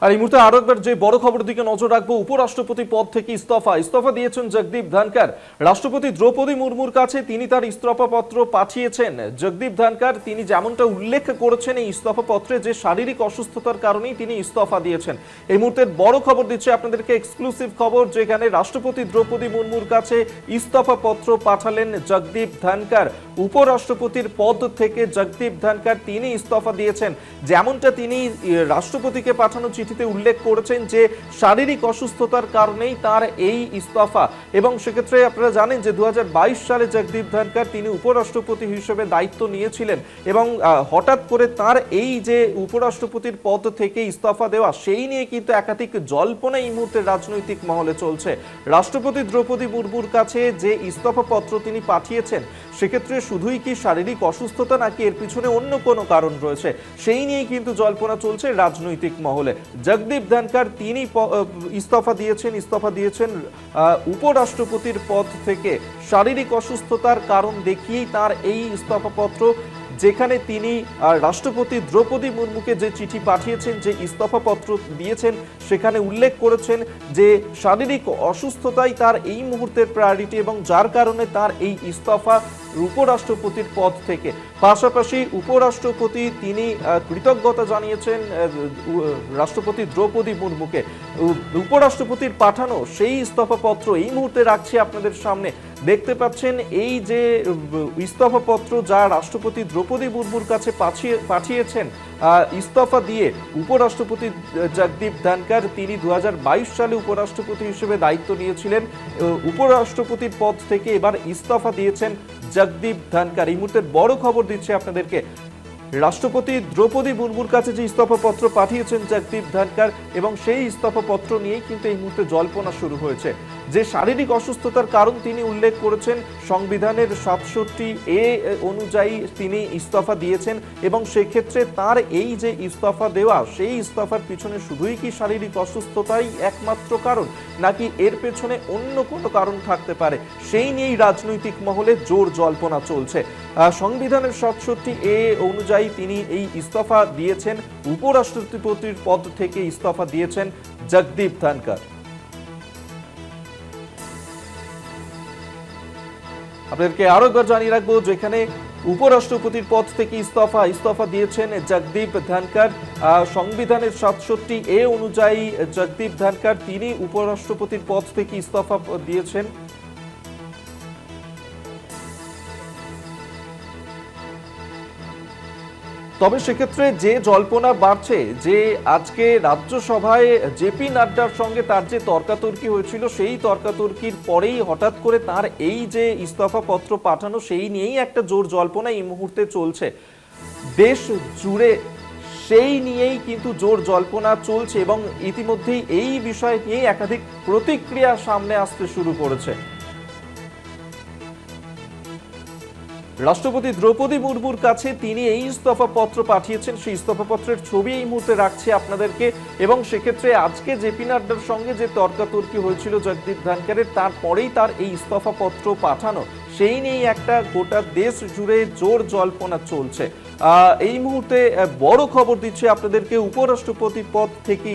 আর এই মুহূর্তে আরো একবার যে বড় খবরের দিকে নজর রাখবো, উপরাষ্ট্রপতি পদ থেকে ইস্তফা দিয়েছেন জগদীপ ধনকর। রাষ্ট্রপতি দ্রৌপদী মুর্মুর কাছে তিনি তার ইস্তফা পত্র পাঠিয়েছেন। জগদীপ ধনকর তিনি যেমনটা উল্লেখ করেছেন এই ইস্তফা পত্রে যে শারীরিক অসুস্থতার কারণেই তিনি ইস্তফা দিয়েছেন। এই মুহূর্তে বড় খবর দিচ্ছে আপনাদেরকে, এক্সক্লুসিভ খবর, যেখানে রাষ্ট্রপতি দ্রৌপদী মুর্মুর কাছে ইস্তফা পত্র পাঠালেন জগদীপ ধনকর। উপরাষ্ট্রপতির পদ থেকে জগদীপ ধনকর তিনি ইস্তফা দিয়েছেন। যেমনটা তিনি রাষ্ট্রপতিকে পাঠানো চিঠিতে উল্লেখ করেছেন যে শারীরিক অসুস্থতার কারণেই তার এই ইস্তফা, এবং সেক্ষেত্রে আপনারা জানেন যে 2022 সালে জগদীপ ধনকর তিনি উপরাষ্ট্রপতি হিসেবে দায়িত্ব নিয়েছিলেন এবং হঠাৎ করে তার এই যে উপরাষ্ট্রপতির পদ থেকে ইস্তফা দেওয়া, সেই নিয়ে কিন্তু একাধিক জল্পনা এই মুহূর্তে রাজনৈতিক মহলে চলছে। রাষ্ট্রপতি দ্রৌপদী মুর্মুর কাছে যে ইস্তফা পত্র তিনি পাঠিয়েছেন, সেক্ষেত্রে শুধুই কি শারীরিক অসুস্থতা নাকি এর পিছনে অন্য কোনো কারণ রয়েছে, সেই নিয়েই কিন্তু জল্পনা চলছে রাজনৈতিক মহলে। জগদীপ ধনকর তিনি ইস্তফা দিয়েছেন উপরাষ্ট্রপতির পদ থেকে শারীরিক অসুস্থতার কারণ দেখিয়েই তার এই ইস্তফা পত্র, যেখানে তিনি রাষ্ট্রপতি দ্রৌপদী মুর্মুকে যে চিঠি পাঠিয়েছেন, যে ইস্তফা পত্র দিয়েছেন, সেখানে উল্লেখ করেছেন যে শারীরিক অসুস্থতাই তার এই মুহূর্তের প্রায়োরিটি এবং যার কারণে তার এই ইস্তফা উপরাষ্ট্রপতির পদ থেকে। পাশাপাশি উপরাষ্ট্রপতি তিনি কৃতজ্ঞতা জানিয়েছেন রাষ্ট্রপতি দ্রৌপদী মুর্মুকে। উপরাষ্ট্রপতির পাঠানো সেই ইস্তফা পত্র এই মুহূর্তে রাখছি আপনাদের সামনে। দেখতে পাচ্ছেন এই যে ইস্তফা পত্র যা রাষ্ট্রপতি দ্রৌপদী মুর্মুর কাছে পাঠিয়েছেন ইস্তফা দিয়ে উপরাষ্ট্রপতি জগদীপ ধনকর। তিনি 2022 সালে উপরাষ্ট্রপতি হিসেবে দায়িত্ব নিয়েছিলেন। উপরাষ্ট্রপতির পদ থেকে এবার ইস্তফা দিয়েছেন জগদীপ ধনকর। এই মুহূর্তে বড় খবর দিচ্ছে আপনাদেরকে, রাষ্ট্রপতি দ্রৌপদী মুর্মুর কাছে যে ইস্তফা পত্র পাঠিয়েছেন জগদীপ ধনকর, এবং সেই ইস্তফা পত্র নিয়েই কিন্তু এই মুহূর্তে জল্পনা শুরু হয়েছে। যে শারীরিক অসুস্থতার কারণ তিনি উল্লেখ করেছেন, সংবিধানের 67A অনুযায়ী তিনি ইস্তফা দিয়েছেন, এবং সেক্ষেত্রে তার এই যে ইস্তফা দেওয়া, সেই ইস্তফার পিছনে শুধুই কি শারীরিক অসুস্থতাই একমাত্র কারণ, নাকি এর পেছনে অন্য কোনো কারণ থাকতে পারে, সেই নিয়েই রাজনৈতিক মহলে জোর জল্পনা চলছে। সংবিধানের 67A অনুযায়ী তিনি এই ইস্তফা দিয়েছেন, উপরাষ্ট্রপতির পদ থেকে ইস্তফা দিয়েছেন জগদীপ ধনকর। আপনাদেরকে আরো একবার জানিয়ে রাখবো, যেখানে উপরাষ্ট্রপতির পদ থেকে ইস্তফা দিয়েছেন জগদীপ ধনকর। সংবিধানের 67A অনুযায়ী জগদীপ ধনকর তিনি উপরাষ্ট্রপতির পদ থেকে ইস্তফা দিয়েছেন। তবে সেক্ষেত্রে যে জল্পনা বাড়ছে যে আজকে রাজ্যসভায় জেপি নাড্ডার সঙ্গে তার যে তর্কাতর্কি হয়েছিল, সেই তর্কাতর্কির পরেই হঠাৎ করে তার এই যে ইস্তফা পত্র পাঠানো, সেই নিয়েই একটা জোর জল্পনা এই মুহূর্তে চলছে দেশ জুড়ে। সেই নিয়েই কিন্তু জোর জল্পনা চলছে এবং ইতিমধ্যেই এই বিষয় নিয়ে একাধিক প্রতিক্রিয়া সামনে আসতে শুরু করেছে। রাষ্ট্রপতি দ্রৌপদী মুর্মুর কাছে তিনি এই ইস্তফা পত্র পাঠিয়েছেন, সেই ইস্তফা পত্রের ছবি এই মুহূর্তে রাখছে আপনাদেরকে, এবং সেক্ষেত্রে আজকে জেপি নাড্ডার সঙ্গে যে তর্কাতর্কি হয়েছিল জগদীপ ধনকরের, তারপরেই তার এই ইস্তফা পত্র পাঠানো, সেই নিয়েই একটা গোটা দেশ জুড়ে জোর জল্পনা চলছে। এই মুহূর্তে বড় খবর দিচ্ছে আপনাদেরকে, উপরাষ্ট্রপতি পদ থেকে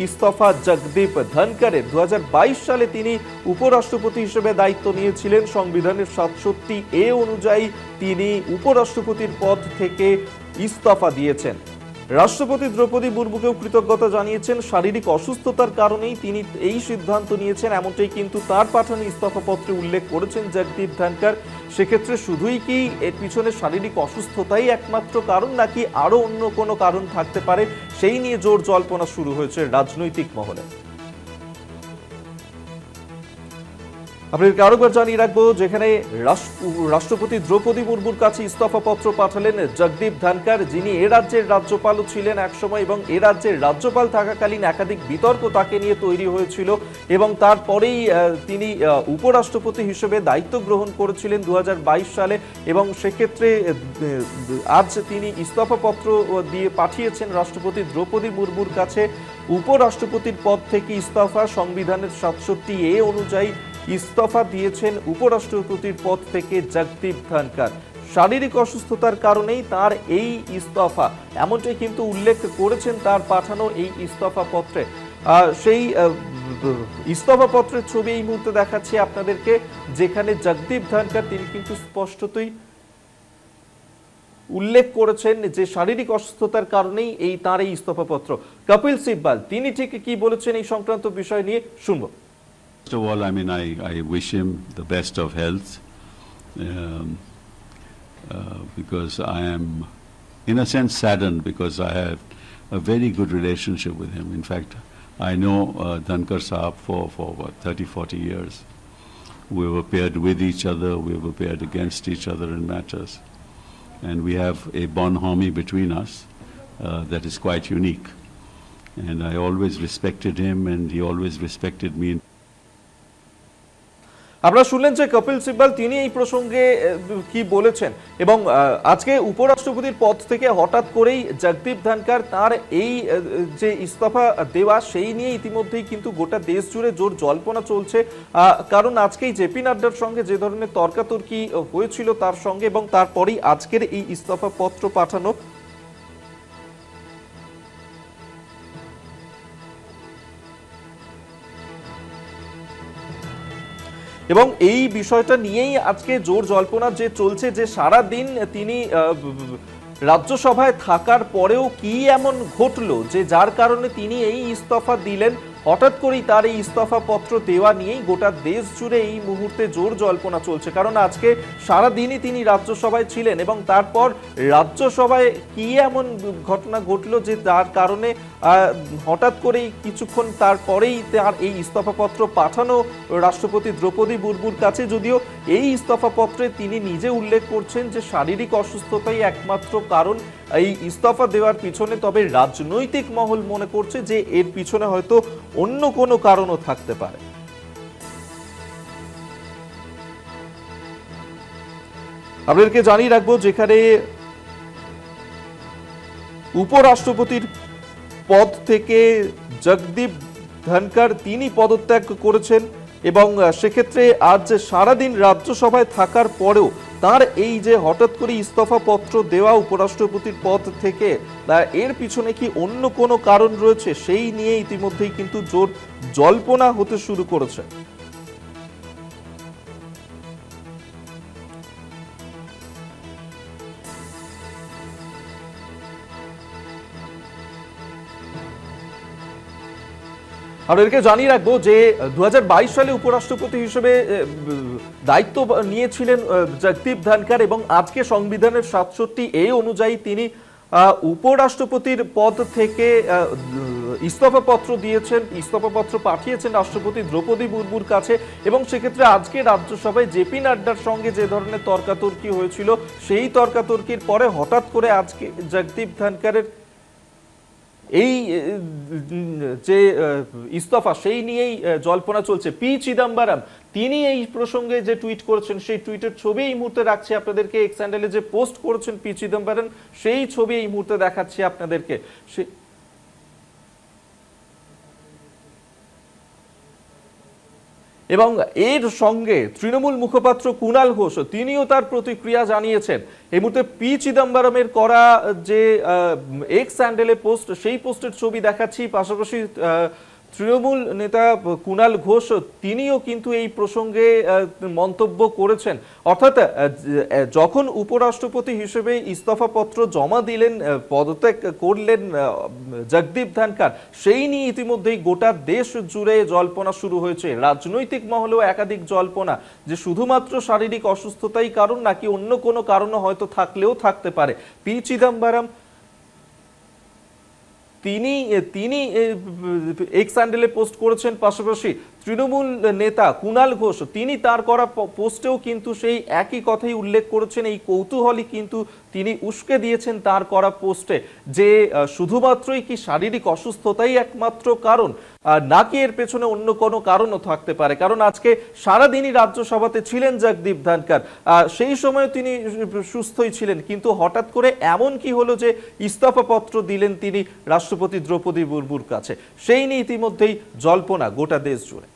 ইস্তফা জগদীপ ধনকরের। 2022 সালে তিনি উপরাষ্ট্রপতি হিসেবে দায়িত্ব নিয়েছিলেন। সংবিধানের 67A অনুযায়ী তিনি উপরাষ্ট্রপতির পদ থেকে ইস্তফা দিয়েছেন। রাষ্ট্রপতি দ্রৌপদী মুর্মুকেও কৃতজ্ঞতা জানিয়েছেন। শারীরিক অসুস্থতার কারণেই তিনি এই সিদ্ধান্ত নিয়েছেন, এমনটাই কিন্তু তার পাঠানো ইস্তফা পত্রে উল্লেখ করেছেন জগদীপ ধনকর। সেক্ষেত্রে শুধুই কি এর পিছনে শারীরিক অসুস্থতাই একমাত্র কারণ, নাকি আরো অন্য কোনো কারণ থাকতে পারে, সেই নিয়ে জোর জল্পনা শুরু হয়েছে রাজনৈতিক মহলে। আপনাদেরকে আরো একবার জানিয়ে রাখবো, যেখানে রাষ্ট্রপতি দ্রৌপদী মুর্মুর কাছে ইস্তফা পত্র পাঠালেন জগদীপ ধনকর, যিনি এ রাজ্যের রাজ্যপালও ছিলেন একসময়, এবং এ রাজ্যের রাজ্যপাল থাকাকালীন একাধিক বিতর্ক তাকে নিয়ে তৈরি হয়েছিল, এবং তারপরেই তিনি উপরাষ্ট্রপতি হিসেবে দায়িত্ব গ্রহণ করেছিলেন 2022 সালে, এবং সেক্ষেত্রে আজ তিনি ইস্তফা পত্র দিয়ে পাঠিয়েছেন রাষ্ট্রপতি দ্রৌপদী মুর্মুর কাছে। উপরাষ্ট্রপতির পদ থেকে ইস্তফা, সংবিধানের 67A অনুযায়ী ইস্তফা দিয়েছেন উপরাষ্ট্রপতির পদ থেকে জগদীপ ধনকর। শারীরিক অসুস্থতার কারণেই তার এই ইস্তফা, এমনটাই কিন্তু উল্লেখ করেছেন তার পাঠানো এই ইস্তফা পত্রে। সেই ইস্তফা পত্রের ছবি এই মুহূর্তে দেখাচ্ছি আপনাদেরকে, যেখানে জগদীপ ধনখড় তিনি কিন্তু স্পষ্টতই উল্লেখ করেছেন যে শারীরিক অসুস্থতার কারণেই তার এই ইস্তফা পত্র। কপিল সিব্বাল তিনি ঠিক কি বলেছেন এই সংক্রান্ত বিষয় নিয়ে শুনবো। First of all, I mean, I wish him the best of health because I am, in a sense, saddened because I have a very good relationship with him. In fact, I know Dhankar Saab for what, 30-40 years. We were paired with each other, we were paired against each other in matters. And we have a bonhomie between us that is quite unique. And I always respected him and he always respected me. আপনারা শুনলেন যে কপিল সিব্বাল তিনি এই প্রসঙ্গে কি বলেছেন, এবং আজকে উপরাষ্ট্রপতির পদ থেকে হঠাৎ করেই জগদীপ ধনখড় তার এই যে ইস্তফা দেওয়া সেই নিয়ে ইতিমধ্যেই কিন্তু গোটা দেশ জুড়ে জোর জল্পনা চলছে। কারণ আজকেই জেপি নাড্ডার সঙ্গে যে ধরনের তর্কাতর্কি হয়েছিল তার সঙ্গে, এবং তারপরেই আজকের এই ইস্তফা পত্র পাঠানো। এবং এই বিষয়টা নিয়েই আজকে জোর জল্পনা যে চলছে যে সারা দিন তিনি রাজ্যসভায় থাকার পরেও কি এমন ঘটলো যে যার কারণে তিনি এই ইস্তফা দিলেন। হঠাৎ করেই তার এই ইস্তফা পত্র দেওয়া নিয়েই গোটা দেশ জুড়ে এই মুহূর্তে জোর জল্পনা চলছে। কারণ আজকে সারা দিনই তিনি রাজ্যসভায় ছিলেন এবং তারপর রাজ্যসভায় কি এমন ঘটনা ঘটলো যে যার কারণে হঠাৎ করেই কিছুক্ষণ তারপরেই তার এই ইস্তফা পত্র পাঠানো রাষ্ট্রপতি দ্রৌপদী মুর্মুর কাছে। যদিও এই ইস্তফা পত্রে তিনি নিজে উল্লেখ করছেন যে শারীরিক অসুস্থতাই একমাত্র কারণ এই ইস্তফা দেওয়ার পিছনে, তবে রাজনৈতিক মহল মনে করছে যে এর পিছনে হয়তো অন্য কোনো কারণও থাকতে পারে। আপনাদেরকে জানিয়ে রাখবো যেখানে উপরাষ্ট্রপতির পদ থেকে জগদীপ ধনখড় তিনি পদত্যাগ করেছেন এবং সেক্ষেত্রে আজ সারাদিন রাজ্যসভায় থাকার পরেও তার এই যে হঠাৎ করে ইস্তফা পত্র দেওয়া উপরাষ্ট্রপতির পদ থেকে, এর পিছনে কি অন্য কোনো কারণ রয়েছে সেই নিয়ে ইতিমধ্যেই কিন্তু জোর জল্পনা হতে শুরু করেছে। আপনাদেরকে জানিয়ে রাখবো যে 2022 সালে উপরাষ্ট্রপতি হিসেবে দায়িত্ব নিয়েছিলেন জগদীপ ধনখড় এবং আজকে সংবিধানের 67A অনুযায়ী তিনি উপরাষ্ট্রপতির পদ থেকে ইস্তফা পত্র দিয়েছেন, ইস্তফা পত্র পাঠিয়েছেন রাষ্ট্রপতি দ্রৌপদী মুর্মুর কাছে। এবং সেক্ষেত্রে আজকে রাজ্যসভায় জেপি নাড্ডার সঙ্গে যে ধরনের তর্কাতর্কি হয়েছিল সেই তর্কাতর্কির পরে হঠাৎ করে আজকে জগদীপ ধনখড়ের এই যে ইস্তফা সেই নিয়েই জল্পনা চলছে। পি চিদম্বরম তিনি এই প্রসঙ্গে যে টুইট করেছেন সেই টুইটের ছবি এই মুহূর্তে রাখছি আপনাদেরকে। এক্স হ্যান্ডেলে যে পোস্ট করেছেন পি চিদম্বরম সেই ছবি এই মুহূর্তে দেখাচ্ছি আপনাদেরকে। এবং এর সঙ্গে তৃণমূল মুখপাত্র কুণাল ঘোষ তিনিও তার প্রতিক্রিয়া জানিয়েছেন। এই মুহূর্তে পি চিদম্বরমের করা যে এক্স হ্যান্ডেলে পোস্ট সেই পোস্টের ছবি দেখাচ্ছি, পাশাপাশি তৃণমূল নেতা কুণাল ঘোষ তিনিও কিন্তু এই প্রসঙ্গে মন্তব্য করেছেন। অর্থাৎ যখন উপরাষ্ট্রপতি হিসেবে ইস্তফা পত্র জমা দিলেন, পদত্যাগ করলেন জগদীপ ধনখড়, সেই নিয়ে ইতিমধ্যেই গোটা দেশ জুড়ে জল্পনা শুরু হয়েছে। রাজনৈতিক মহলেও একাধিক জল্পনা যে শুধুমাত্র শারীরিক অসুস্থতাই কারণ নাকি অন্য কোনো কারণও হয়তো থাকলেও থাকতে পারে। পি চিদম্বরম তিনি এক্স হ্যান্ডেলে পোস্ট করেছেন, পাশাপাশি তৃণমূল নেতা কুণাল ঘোষ তিনি তার করা পোস্টেও কিন্তু সেই একই কথাই উল্লেখ করেছেন। এই কৌতূহলই কিন্তু তিনি উস্কে দিয়েছেন তার করা পোস্টে যে শুধুমাত্রই কি শারীরিক অসুস্থতাই একমাত্র কারণ নাকি এর পেছনে অন্য কোনো কারণও থাকতে পারে। কারণ আজকে সারাদিনই রাজ্যসভাতে ছিলেন জগদীপ ধনখড়, সেই সময় তিনি সুস্থই ছিলেন, কিন্তু হঠাৎ করে এমন কি হলো যে ইস্তফা পত্র দিলেন তিনি রাষ্ট্রপতি দ্রৌপদী মুর্মুর কাছে, সেই নিয়ে ইতিমধ্যেই জল্পনা গোটা দেশ জুড়ে।